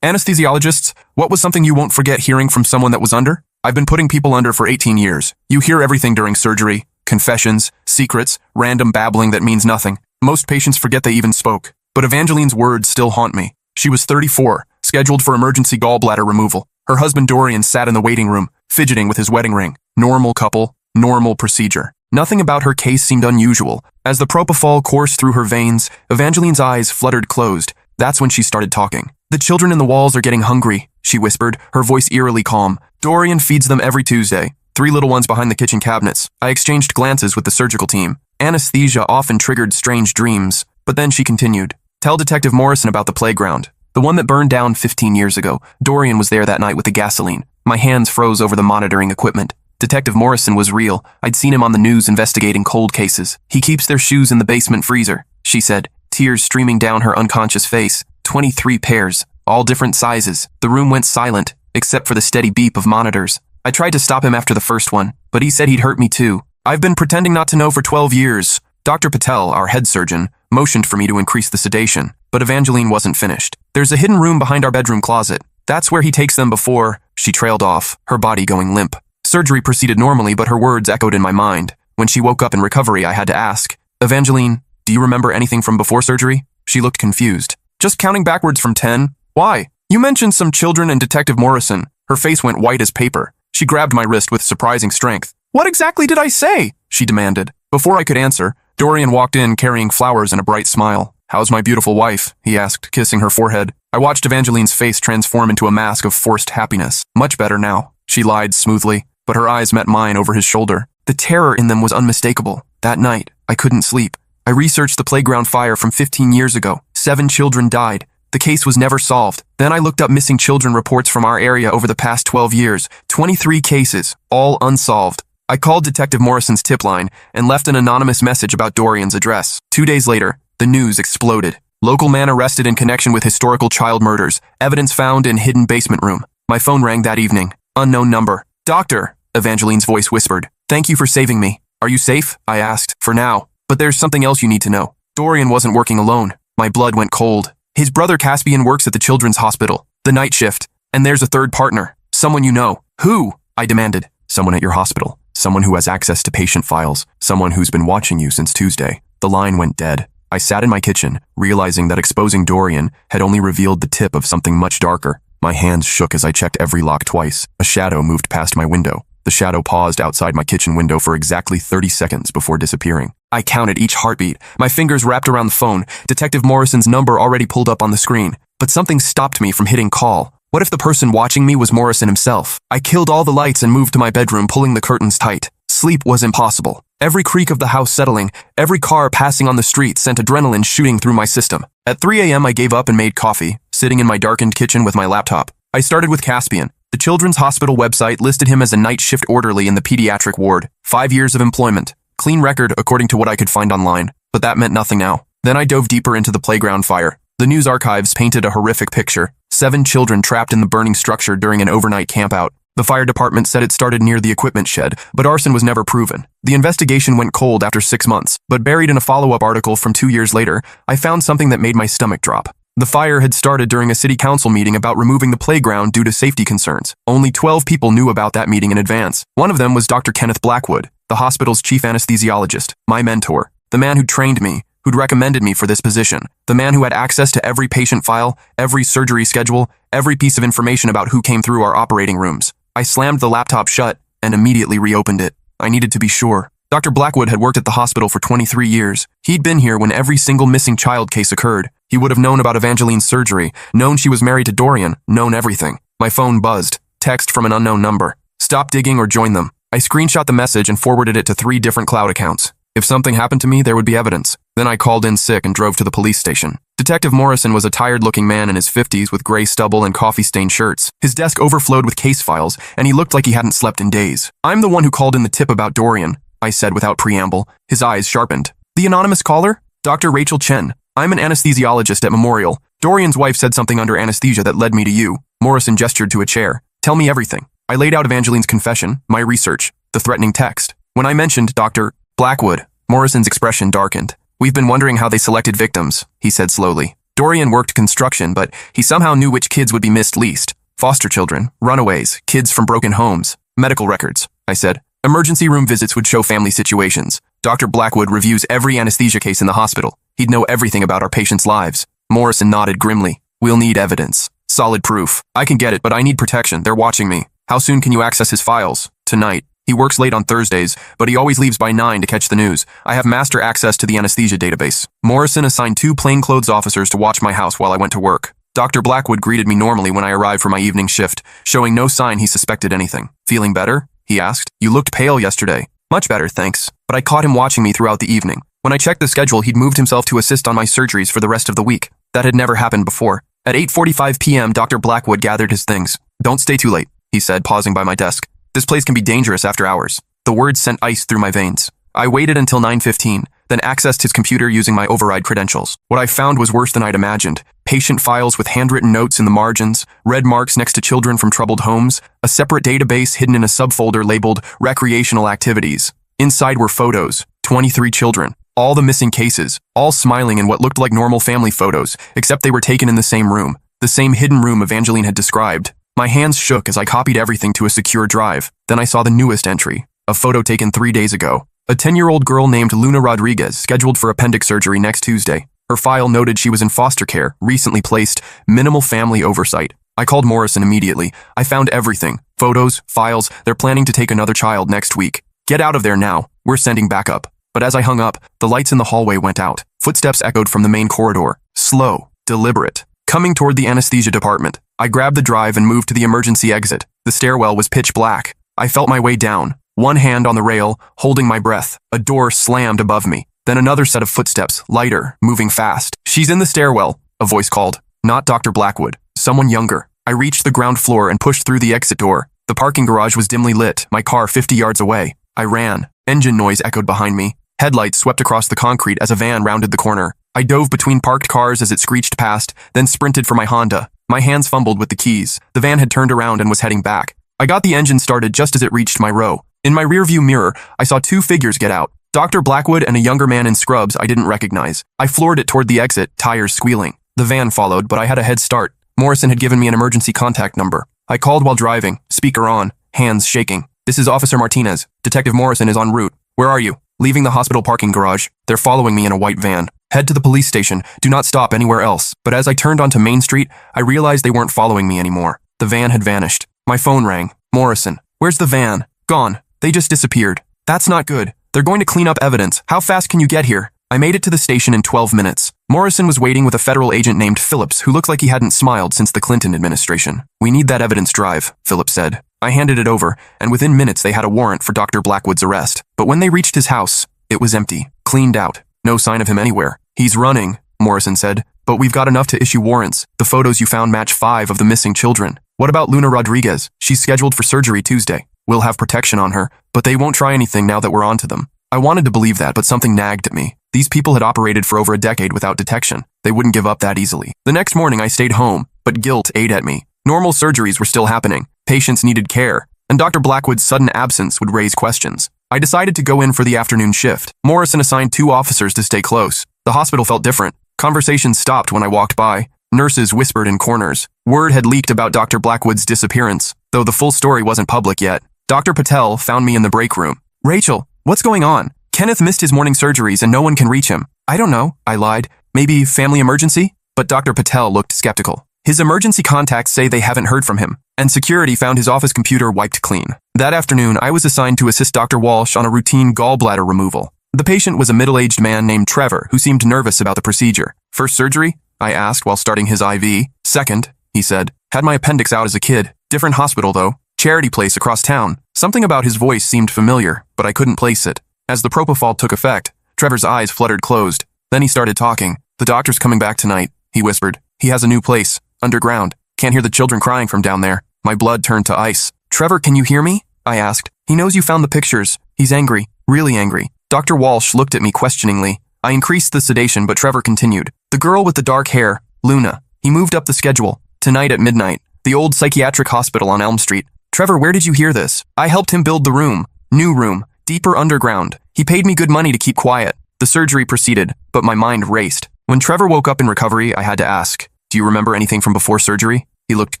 Anesthesiologists, what was something you won't forget hearing from someone that was under? I've been putting people under for 18 years. You hear everything during surgery, confessions, secrets, random babbling that means nothing. Most patients forget they even spoke. But Evangeline's words still haunt me. She was 34, scheduled for emergency gallbladder removal. Her husband Dorian sat in the waiting room, fidgeting with his wedding ring. Normal couple, normal procedure. Nothing about her case seemed unusual. As the propofol coursed through her veins, Evangeline's eyes fluttered closed. That's when she started talking. "The children in the walls are getting hungry," she whispered, her voice eerily calm. "Dorian feeds them every Tuesday. 3 little ones behind the kitchen cabinets." I exchanged glances with the surgical team. Anesthesia often triggered strange dreams, but then she continued. "Tell Detective Morrison about the playground. The one that burned down 15 years ago. Dorian was there that night with the gasoline." My hands froze over the monitoring equipment. Detective Morrison was real. I'd seen him on the news investigating cold cases. "He keeps their shoes in the basement freezer," she said, tears streaming down her unconscious face. 23 pairs, all different sizes. The room went silent, except for the steady beep of monitors. I tried to stop him after the first one, but he said he'd hurt me too. "I've been pretending not to know for 12 years. Dr. Patel, our head surgeon, motioned for me to increase the sedation, but Evangeline wasn't finished. "There's a hidden room behind our bedroom closet. That's where he takes them before," she trailed off, her body going limp. Surgery proceeded normally, but her words echoed in my mind. When she woke up in recovery, I had to ask, "Evangeline, do you remember anything from before surgery?" She looked confused. "Just counting backwards from 10. Why? You mentioned some children and Detective Morrison." Her face went white as paper. She grabbed my wrist with surprising strength. "What exactly did I say?" she demanded. Before I could answer, Dorian walked in carrying flowers and a bright smile. "How's my beautiful wife?" he asked, kissing her forehead. I watched Evangeline's face transform into a mask of forced happiness. "Much better now," she lied smoothly, but her eyes met mine over his shoulder. The terror in them was unmistakable. That night, I couldn't sleep. I researched the playground fire from 15 years ago. 7 children died. The case was never solved. Then I looked up missing children reports from our area over the past 12 years. 23 cases, all unsolved. I called Detective Morrison's tip line and left an anonymous message about Dorian's address. 2 days later, the news exploded. Local man arrested in connection with historical child murders. Evidence found in hidden basement room. My phone rang that evening. Unknown number. "Doctor," Evangeline's voice whispered. "Thank you for saving me." "Are you safe?" I asked. "For now. But there's something else you need to know. Dorian wasn't working alone." My blood went cold. "His brother Caspian works at the children's hospital, the night shift, and there's a third partner. Someone you know." "Who?" I demanded. "Someone at your hospital. Someone who has access to patient files. Someone who's been watching you since Tuesday." The line went dead. I sat in my kitchen, realizing that exposing Dorian had only revealed the tip of something much darker. My hands shook as I checked every lock twice. A shadow moved past my window. The shadow paused outside my kitchen window for exactly 30 seconds before disappearing. I counted each heartbeat, my fingers wrapped around the phone, Detective Morrison's number already pulled up on the screen. But something stopped me from hitting call. What if the person watching me was Morrison himself? I killed all the lights and moved to my bedroom, pulling the curtains tight. Sleep was impossible. Every creak of the house settling, every car passing on the street sent adrenaline shooting through my system. At 3 a.m. I gave up and made coffee, sitting in my darkened kitchen with my laptop. I started with Caspian. The Children's Hospital website listed him as a night shift orderly in the pediatric ward. 5 years of employment. Clean record according to what I could find online. But that meant nothing now. Then I dove deeper into the playground fire. The news archives painted a horrific picture. 7 children trapped in the burning structure during an overnight campout. The fire department said it started near the equipment shed, but arson was never proven. The investigation went cold after 6 months, but buried in a follow-up article from 2 years later, I found something that made my stomach drop. The fire had started during a city council meeting about removing the playground due to safety concerns. Only 12 people knew about that meeting in advance. One of them was Dr. Kenneth Blackwood, the hospital's chief anesthesiologist, my mentor, the man who trained me, who'd recommended me for this position, the man who had access to every patient file, every surgery schedule, every piece of information about who came through our operating rooms. I slammed the laptop shut and immediately reopened it. I needed to be sure. Dr. Blackwood had worked at the hospital for 23 years. He'd been here when every single missing child case occurred. He would have known about Evangeline's surgery, known she was married to Dorian, known everything. My phone buzzed. Text from an unknown number. "Stop digging or join them." I screenshot the message and forwarded it to 3 different cloud accounts. If something happened to me, there would be evidence. Then I called in sick and drove to the police station. Detective Morrison was a tired-looking man in his 50s with gray stubble and coffee-stained shirts. His desk overflowed with case files, and he looked like he hadn't slept in days. "I'm the one who called in the tip about Dorian," I said without preamble. His eyes sharpened. "The anonymous caller? Dr. Rachel Chen. I'm an anesthesiologist at Memorial. Dorian's wife said something under anesthesia that led me to you." Morrison gestured to a chair. "Tell me everything." I laid out Evangeline's confession, my research, the threatening text. When I mentioned Dr. Blackwood, Morrison's expression darkened. "We've been wondering how they selected victims," he said slowly. Dorian worked construction, but he somehow knew which kids would be missed least. Foster children, runaways, kids from broken homes, medical records, I said. Emergency room visits would show family situations. Dr. Blackwood reviews every anesthesia case in the hospital. He'd know everything about our patients' lives. Morrison nodded grimly. We'll need evidence. Solid proof. I can get it, but I need protection. They're watching me. How soon can you access his files? Tonight. He works late on Thursdays, but he always leaves by 9 to catch the news. I have master access to the anesthesia database. Morrison assigned 2 plainclothes officers to watch my house while I went to work. Dr. Blackwood greeted me normally when I arrived for my evening shift, showing no sign he suspected anything. Feeling better? He asked. You looked pale yesterday. Much better, thanks. But I caught him watching me throughout the evening. When I checked the schedule, he'd moved himself to assist on my surgeries for the rest of the week. That had never happened before. At 8:45 p.m., Dr. Blackwood gathered his things. Don't stay too late, he said, pausing by my desk. This place can be dangerous after hours. The words sent ice through my veins. I waited until 9:15, then accessed his computer using my override credentials. What I found was worse than I'd imagined. Patient files with handwritten notes in the margins, red marks next to children from troubled homes, a separate database hidden in a subfolder labeled recreational activities. Inside were photos, 23 children, all the missing cases, all smiling in what looked like normal family photos, except they were taken in the same room, the same hidden room Evangeline had described. My hands shook as I copied everything to a secure drive. Then I saw the newest entry, a photo taken 3 days ago. A 10-year-old girl named Luna Rodriguez, scheduled for appendix surgery next Tuesday. Her file noted she was in foster care, recently placed, minimal family oversight. I called Morrison immediately. I found everything. Photos, files, they're planning to take another child next week. Get out of there now. We're sending backup. But as I hung up, the lights in the hallway went out. Footsteps echoed from the main corridor. Slow, deliberate. Coming toward the anesthesia department. I grabbed the drive and moved to the emergency exit. The stairwell was pitch black. I felt my way down. One hand on the rail, holding my breath. A door slammed above me. Then another set of footsteps, lighter, moving fast. She's in the stairwell, a voice called. Not Dr. Blackwood. Someone younger. I reached the ground floor and pushed through the exit door. The parking garage was dimly lit, my car 50 yards away. I ran. Engine noise echoed behind me. Headlights swept across the concrete as a van rounded the corner. I dove between parked cars as it screeched past, then sprinted for my Honda. My hands fumbled with the keys. The van had turned around and was heading back. I got the engine started just as it reached my row. In my rearview mirror, I saw 2 figures get out. Dr. Blackwood and a younger man in scrubs I didn't recognize. I floored it toward the exit, tires squealing. The van followed, but I had a head start. Morrison had given me an emergency contact number. I called while driving, speaker on, hands shaking. This is Officer Martinez. Detective Morrison is en route. Where are you? Leaving the hospital parking garage. They're following me in a white van. Head to the police station. Do not stop anywhere else. But as I turned onto Main Street, I realized they weren't following me anymore. The van had vanished. My phone rang. Morrison. Where's the van? Gone. They just disappeared. That's not good. They're going to clean up evidence. How fast can you get here? I made it to the station in 12 minutes. Morrison was waiting with a federal agent named Phillips, who looked like he hadn't smiled since the Clinton administration. We need that evidence drive, Phillips said. I handed it over, and within minutes they had a warrant for Dr. Blackwood's arrest. But when they reached his house, it was empty, cleaned out. No sign of him anywhere. He's running, Morrison said. But we've got enough to issue warrants. The photos you found match 5 of the missing children. What about Luna Rodriguez? She's scheduled for surgery Tuesday. We'll have protection on her, but they won't try anything now that we're onto them. I wanted to believe that, but something nagged at me. These people had operated for over a decade without detection. They wouldn't give up that easily. The next morning I stayed home, but guilt ate at me. Normal surgeries were still happening. Patients needed care, and Dr. Blackwood's sudden absence would raise questions. I decided to go in for the afternoon shift. Morrison assigned 2 officers to stay close. The hospital felt different. Conversations stopped when I walked by. Nurses whispered in corners. Word had leaked about Dr. Blackwood's disappearance, though the full story wasn't public yet. Dr. Patel found me in the break room. Rachel, what's going on? Kenneth missed his morning surgeries and no one can reach him. I don't know, I lied. Maybe family emergency? But Dr. Patel looked skeptical. His emergency contacts say they haven't heard from him, and security found his office computer wiped clean. That afternoon, I was assigned to assist Dr. Walsh on a routine gallbladder removal. The patient was a middle-aged man named Trevor who seemed nervous about the procedure. First surgery? I asked while starting his IV. Second, he said. Had my appendix out as a kid. Different hospital, though. Charity place across town. Something about his voice seemed familiar, but I couldn't place it. As the propofol took effect, Trevor's eyes fluttered closed. Then he started talking. The doctor's coming back tonight, he whispered. He has a new place, underground. Can't hear the children crying from down there. My blood turned to ice. Trevor, can you hear me? I asked. He knows you found the pictures. He's angry, really angry. Dr. Walsh looked at me questioningly. I increased the sedation, but Trevor continued. The girl with the dark hair, Luna. He moved up the schedule. Tonight at midnight. The old psychiatric hospital on Elm Street. Trevor, where did you hear this? I helped him build the room. New room. Deeper underground. He paid me good money to keep quiet. The surgery proceeded, but my mind raced. When Trevor woke up in recovery, I had to ask, "Do you remember anything from before surgery?" He looked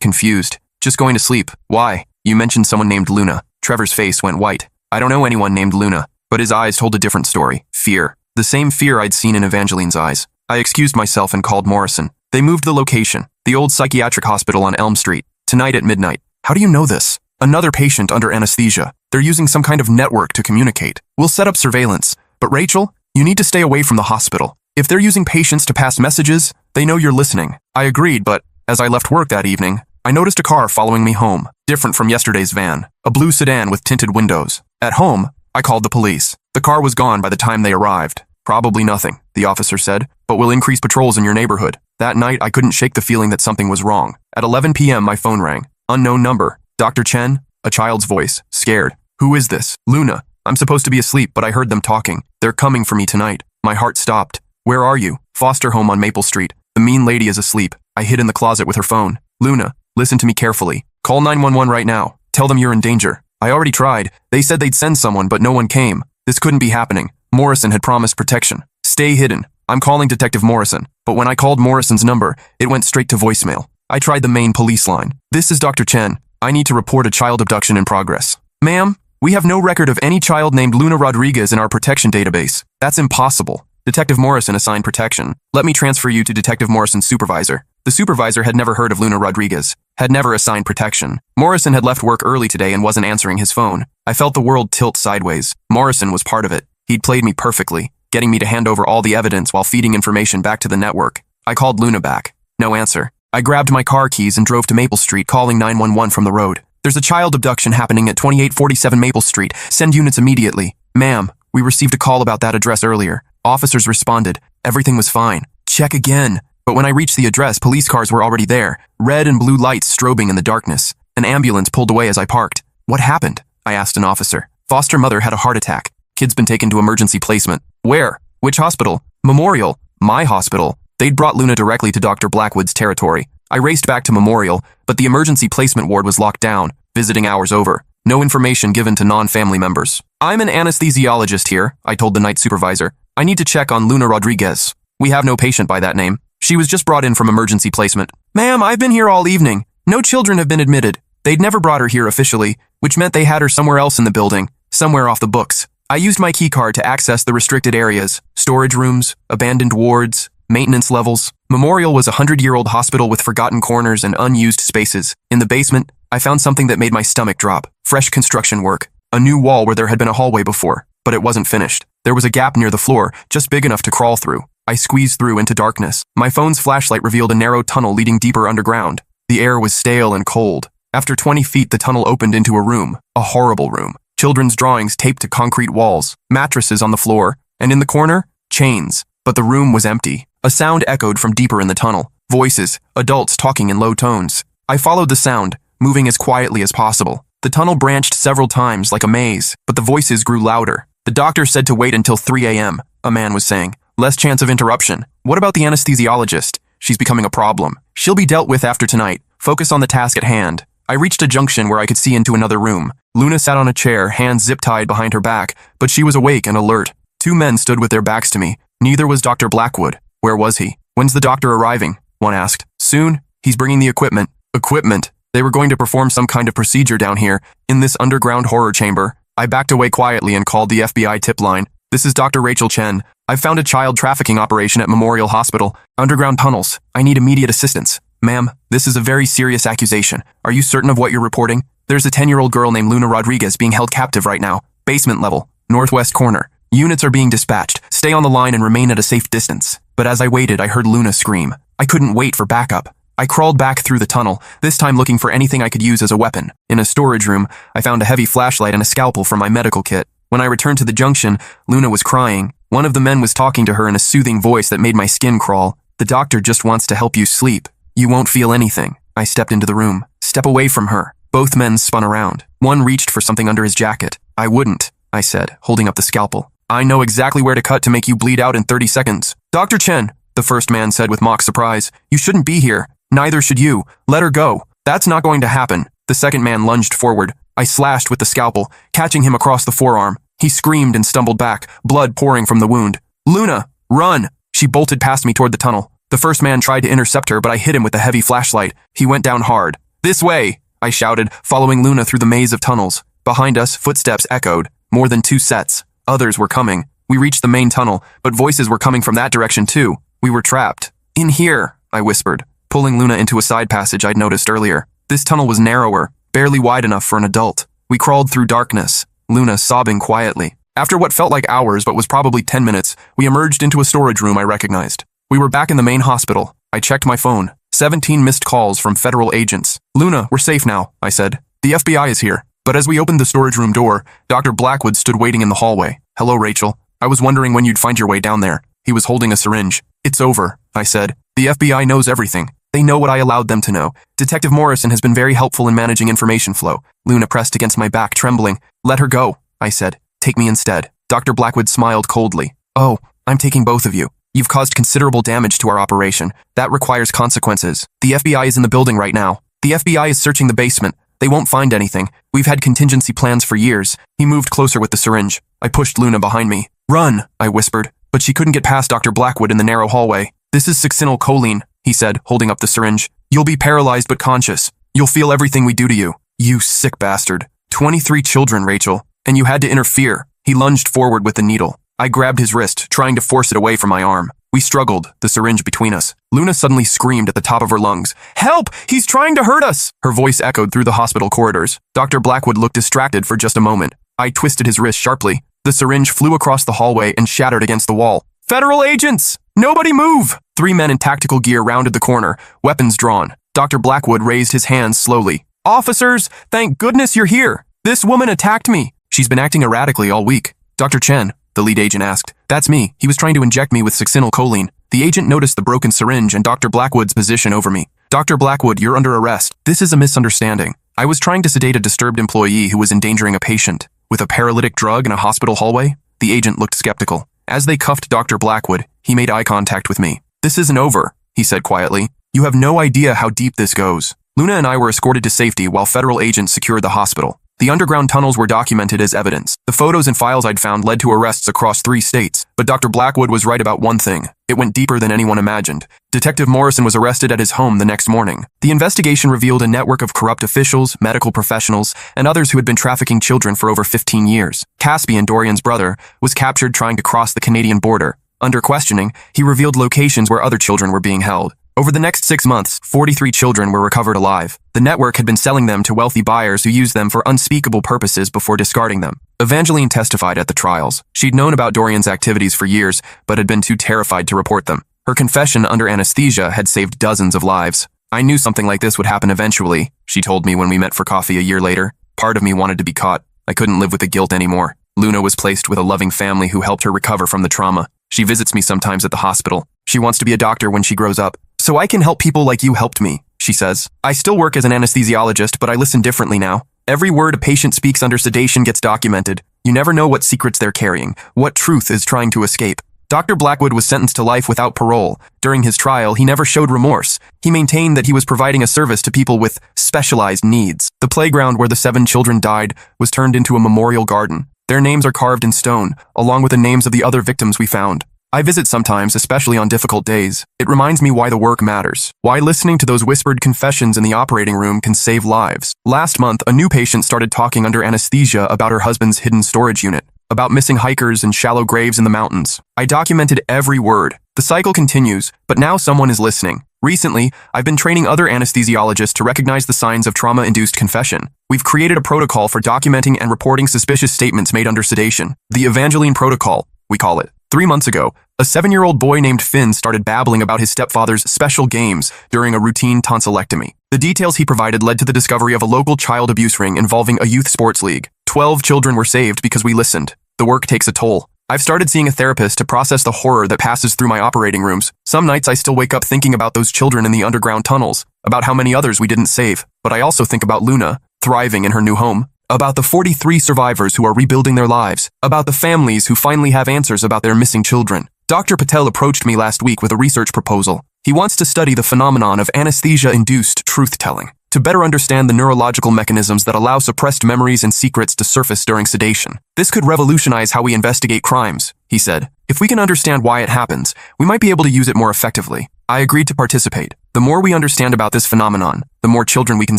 confused. "Just going to sleep." "Why?" "You mentioned someone named Luna." Trevor's face went white. "I don't know anyone named Luna." But his eyes told a different story. Fear. The same fear I'd seen in Evangeline's eyes. I excused myself and called Morrison. They moved the location, the old psychiatric hospital on Elm Street, tonight at midnight. "How do you know this?" "Another patient under anesthesia. They're using some kind of network to communicate. We'll set up surveillance. But Rachel, you need to stay away from the hospital. If they're using patients to pass messages, they know you're listening." I agreed, but as I left work that evening, I noticed a car following me home, different from yesterday's van, a blue sedan with tinted windows. At home, I called the police. The car was gone by the time they arrived. "Probably nothing," the officer said, "but we'll increase patrols in your neighborhood." That night, I couldn't shake the feeling that something was wrong. At 11 p.m., my phone rang. Unknown number. "Dr. Chen?" A child's voice. Scared. "Who is this?" "Luna." "I'm supposed to be asleep, but I heard them talking. They're coming for me tonight." My heart stopped. "Where are you?" "Foster home on Maple Street. The mean lady is asleep." I hid in the closet with her phone. "Luna, listen to me carefully. Call 911 right now. Tell them you're in danger." I already tried. They said they'd send someone, but no one came. This couldn't be happening. Morrison had promised protection. "Stay hidden. I'm calling Detective Morrison." But when I called Morrison's number, it went straight to voicemail. I tried the main police line. "This is Dr. Chen. I need to report a child abduction in progress." "Ma'am, we have no record of any child named Luna Rodriguez in our protection database." "That's impossible." Detective Morrison assigned protection. "Let me transfer you to Detective Morrison's supervisor." The supervisor had never heard of Luna Rodriguez, had never assigned protection. Morrison had left work early today and wasn't answering his phone. I felt the world tilt sideways. Morrison was part of it. He'd played me perfectly, getting me to hand over all the evidence while feeding information back to the network. I called Luna back. No answer. I grabbed my car keys and drove to Maple Street, calling 911 from the road. "There's a child abduction happening at 2847 Maple Street. Send units immediately." "Ma'am, we received a call about that address earlier." Officers responded. Everything was fine. "Check again." But when I reached the address, police cars were already there, red and blue lights strobing in the darkness. An ambulance pulled away as I parked. "What happened?" I asked an officer. "Foster mother had a heart attack. Kid's been taken to emergency placement." "Where? Which hospital?" "Memorial." "My hospital." They'd brought Luna directly to Dr. Blackwood's territory. I raced back to Memorial, but the emergency placement ward was locked down. Visiting hours over. No information given to non-family members. "I'm an anesthesiologist here," I told the night supervisor. "I need to check on Luna Rodriguez. We have no patient by that name. She was just brought in from emergency placement." "Ma'am, I've been here all evening. No children have been admitted." They'd never brought her here officially, which meant they had her somewhere else in the building, somewhere off the books. I used my keycard to access the restricted areas, storage rooms, abandoned wards, maintenance levels. Memorial was a 100-year-old hospital with forgotten corners and unused spaces. In the basement, I found something that made my stomach drop. Fresh construction work. A new wall where there had been a hallway before, but it wasn't finished. There was a gap near the floor, just big enough to crawl through. I squeezed through into darkness. My phone's flashlight revealed a narrow tunnel leading deeper underground. The air was stale and cold. After 20 feet, the tunnel opened into a room. A horrible room. Children's drawings taped to concrete walls, mattresses on the floor, and in the corner, chains. But the room was empty. A sound echoed from deeper in the tunnel. Voices, adults talking in low tones. I followed the sound, moving as quietly as possible. The tunnel branched several times like a maze, but the voices grew louder. "The doctor said to wait until 3 a.m., a man was saying. "Less chance of interruption." "What about the anesthesiologist?" "She's becoming a problem. She'll be dealt with after tonight. Focus on the task at hand." I reached a junction where I could see into another room. Luna sat on a chair, hands zip-tied behind her back, but she was awake and alert. Two men stood with their backs to me. Neither was Dr. Blackwood. Where was he? "When's the doctor arriving?" one asked. "Soon. He's bringing the equipment." Equipment? They were going to perform some kind of procedure down here, in this underground horror chamber. I backed away quietly and called the FBI tip line. "This is Dr. Rachel Chen. I've found a child trafficking operation at Memorial Hospital. Underground tunnels. I need immediate assistance." "Ma'am, this is a very serious accusation. Are you certain of what you're reporting?" "There's a 10-year-old girl named Luna Rodriguez being held captive right now. Basement level. Northwest corner. Units are being dispatched. Stay on the line and remain at a safe distance." But as I waited, I heard Luna scream. I couldn't wait for backup. I crawled back through the tunnel, this time looking for anything I could use as a weapon. In a storage room, I found a heavy flashlight and a scalpel from my medical kit. When I returned to the junction, Luna was crying. One of the men was talking to her in a soothing voice that made my skin crawl. "The doctor just wants to help you sleep. You won't feel anything." I stepped into the room. "Step away from her." Both men spun around. One reached for something under his jacket. "I wouldn't," I said, holding up the scalpel. "I know exactly where to cut to make you bleed out in 30 seconds. "Dr. Chen," the first man said with mock surprise, "you shouldn't be here. Neither should you. Let her go." "That's not going to happen." The second man lunged forward. I slashed with the scalpel, catching him across the forearm. He screamed and stumbled back, blood pouring from the wound. "Luna, run!" She bolted past me toward the tunnel. The first man tried to intercept her, but I hit him with a heavy flashlight. He went down hard. "This way!" I shouted, following Luna through the maze of tunnels. Behind us, footsteps echoed. More than 2 sets. Others were coming. We reached the main tunnel, but voices were coming from that direction too. We were trapped. "In here," I whispered, pulling Luna into a side passage I'd noticed earlier. This tunnel was narrower, barely wide enough for an adult. We crawled through darkness, Luna sobbing quietly. After what felt like hours but was probably 10 minutes, we emerged into a storage room I recognized. We were back in the main hospital. I checked my phone. 17 missed calls from federal agents. "Luna, we're safe now," I said. "The FBI is here." But as we opened the storage room door, Dr. Blackwood stood waiting in the hallway. "Hello, Rachel. I was wondering when you'd find your way down there." He was holding a syringe. "It's over," I said. "The FBI knows everything. They know what I allowed them to know. Detective Morrison has been very helpful in managing information flow." Luna pressed against my back, trembling. "Let her go," I said. "Take me instead." Dr. Blackwood smiled coldly. "Oh, I'm taking both of you. You've caused considerable damage to our operation. That requires consequences. The FBI is in the building right now. The FBI is searching the basement. They won't find anything. We've had contingency plans for years." He moved closer with the syringe. I pushed Luna behind me. "Run," I whispered, but she couldn't get past Dr. Blackwood in the narrow hallway. "This is succinylcholine," he said, holding up the syringe. "You'll be paralyzed but conscious. You'll feel everything we do to you." "You sick bastard. 23 children, Rachel. And you had to interfere." He lunged forward with the needle. I grabbed his wrist, trying to force it away from my arm. We struggled, the syringe between us. Luna suddenly screamed at the top of her lungs. "Help! He's trying to hurt us!" Her voice echoed through the hospital corridors. Dr. Blackwood looked distracted for just a moment. I twisted his wrist sharply. The syringe flew across the hallway and shattered against the wall. "Federal agents! Nobody move!" 3 men in tactical gear rounded the corner, weapons drawn. Dr. Blackwood raised his hands slowly. "Officers, thank goodness you're here. This woman attacked me." "She's been acting erratically all week." "Dr. Chen," the lead agent asked. "That's me. He was trying to inject me with succinylcholine." The agent noticed the broken syringe and Dr. Blackwood's position over me. "Dr. Blackwood, you're under arrest. This is a misunderstanding. I was trying to sedate a disturbed employee who was endangering a patient. With a paralytic drug in a hospital hallway?" The agent looked skeptical. As they cuffed Dr. Blackwood, he made eye contact with me. "This isn't over," he said quietly. "You have no idea how deep this goes." Luna and I were escorted to safety while federal agents secured the hospital. The underground tunnels were documented as evidence. The photos and files I'd found led to arrests across 3 states. But Dr. Blackwood was right about one thing. It went deeper than anyone imagined. Detective Morrison was arrested at his home the next morning. The investigation revealed a network of corrupt officials, medical professionals, and others who had been trafficking children for over 15 years. Caspian, Dorian's brother, was captured trying to cross the Canadian border. Under questioning, he revealed locations where other children were being held. Over the next 6 months, 43 children were recovered alive. The network had been selling them to wealthy buyers who used them for unspeakable purposes before discarding them. Evangeline testified at the trials. She'd known about Dorian's activities for years, but had been too terrified to report them. Her confession under anesthesia had saved dozens of lives. "I knew something like this would happen eventually," she told me when we met for coffee a year later. "Part of me wanted to be caught. I couldn't live with the guilt anymore." Luna was placed with a loving family who helped her recover from the trauma. She visits me sometimes at the hospital. She wants to be a doctor when she grows up. "So I can help people like you helped me," she says. "I still work as an anesthesiologist, but I listen differently now. Every word a patient speaks under sedation gets documented. You never know what secrets they're carrying, what truth is trying to escape." Dr. Blackwood was sentenced to life without parole. During his trial, he never showed remorse. He maintained that he was providing a service to people with specialized needs. The playground where the 7 children died was turned into a memorial garden. Their names are carved in stone, along with the names of the other victims we found. I visit sometimes, especially on difficult days. It reminds me why the work matters, why listening to those whispered confessions in the operating room can save lives. Last month, a new patient started talking under anesthesia about her husband's hidden storage unit, about missing hikers and shallow graves in the mountains. I documented every word. The cycle continues, but now someone is listening. Recently, I've been training other anesthesiologists to recognize the signs of trauma-induced confession. We've created a protocol for documenting and reporting suspicious statements made under sedation. The Evangeline Protocol, we call it. 3 months ago, a 7-year-old boy named Finn started babbling about his stepfather's special games during a routine tonsillectomy. The details he provided led to the discovery of a local child abuse ring involving a youth sports league. 12 children were saved because we listened. The work takes a toll. I've started seeing a therapist to process the horror that passes through my operating rooms. Some nights I still wake up thinking about those children in the underground tunnels, about how many others we didn't save. But I also think about Luna, thriving in her new home. About the 43 survivors who are rebuilding their lives. About the families who finally have answers about their missing children. Dr. Patel approached me last week with a research proposal. He wants to study the phenomenon of anesthesia-induced truth-telling, to better understand the neurological mechanisms that allow suppressed memories and secrets to surface during sedation. "This could revolutionize how we investigate crimes," he said. If we can understand why it happens, we might be able to use it more effectively. I agreed to participate. The more we understand about this phenomenon, the more children we can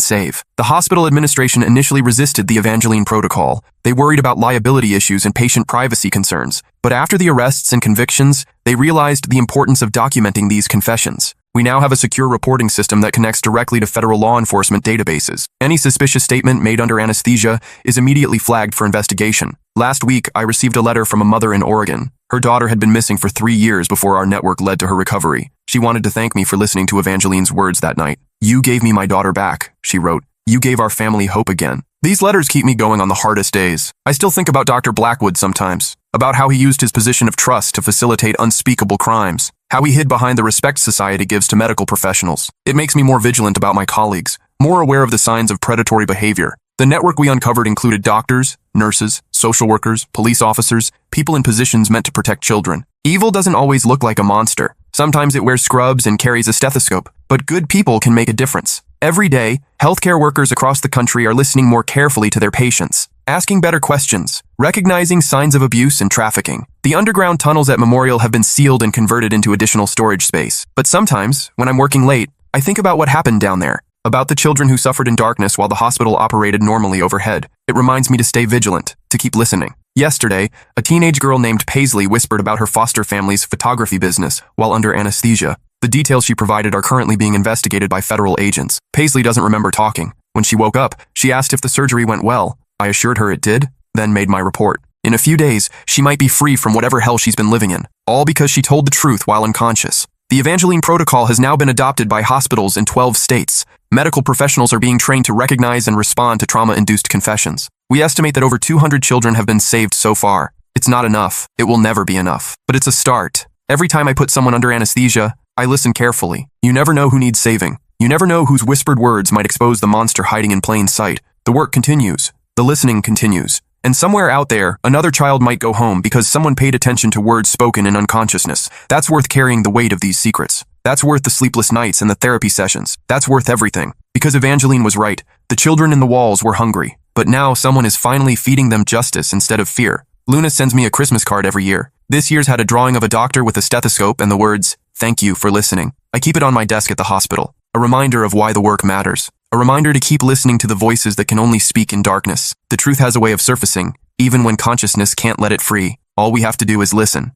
save. The hospital administration initially resisted the Evangeline protocol. They worried about liability issues and patient privacy concerns. But after the arrests and convictions, they realized the importance of documenting these confessions. We now have a secure reporting system that connects directly to federal law enforcement databases. Any suspicious statement made under anesthesia is immediately flagged for investigation. Last week, I received a letter from a mother in Oregon. Her daughter had been missing for 3 years before our network led to her recovery. She wanted to thank me for listening to Evangeline's words that night. "You gave me my daughter back," she wrote. "You gave our family hope again." These letters keep me going on the hardest days. I still think about Dr. Blackwood sometimes, about how he used his position of trust to facilitate unspeakable crimes, how he hid behind the respect society gives to medical professionals. It makes me more vigilant about my colleagues, more aware of the signs of predatory behavior. The network we uncovered included doctors, nurses, social workers, police officers, people in positions meant to protect children. Evil doesn't always look like a monster. Sometimes it wears scrubs and carries a stethoscope, but good people can make a difference. Every day, healthcare workers across the country are listening more carefully to their patients, asking better questions, recognizing signs of abuse and trafficking. The underground tunnels at Memorial have been sealed and converted into additional storage space. But sometimes, when I'm working late, I think about what happened down there, about the children who suffered in darkness while the hospital operated normally overhead. It reminds me to stay vigilant, to keep listening. Yesterday, a teenage girl named Paisley whispered about her foster family's photography business while under anesthesia. The details she provided are currently being investigated by federal agents. Paisley doesn't remember talking. When she woke up, she asked if the surgery went well. I assured her it did, then made my report. In a few days, she might be free from whatever hell she's been living in, all because she told the truth while unconscious. The Evangeline protocol has now been adopted by hospitals in 12 states. Medical professionals are being trained to recognize and respond to trauma-induced confessions. We estimate that over 200 children have been saved so far. It's not enough. It will never be enough. But it's a start. Every time I put someone under anesthesia, I listen carefully. You never know who needs saving. You never know whose whispered words might expose the monster hiding in plain sight. The work continues. The listening continues. And somewhere out there, another child might go home because someone paid attention to words spoken in unconsciousness. That's worth carrying the weight of these secrets. That's worth the sleepless nights and the therapy sessions. That's worth everything. Because Evangeline was right. The children in the walls were hungry. But now someone is finally feeding them justice instead of fear. Luna sends me a Christmas card every year. This year's had a drawing of a doctor with a stethoscope and the words, "Thank you for listening." I keep it on my desk at the hospital. A reminder of why the work matters. A reminder to keep listening to the voices that can only speak in darkness. The truth has a way of surfacing, even when consciousness can't let it free. All we have to do is listen.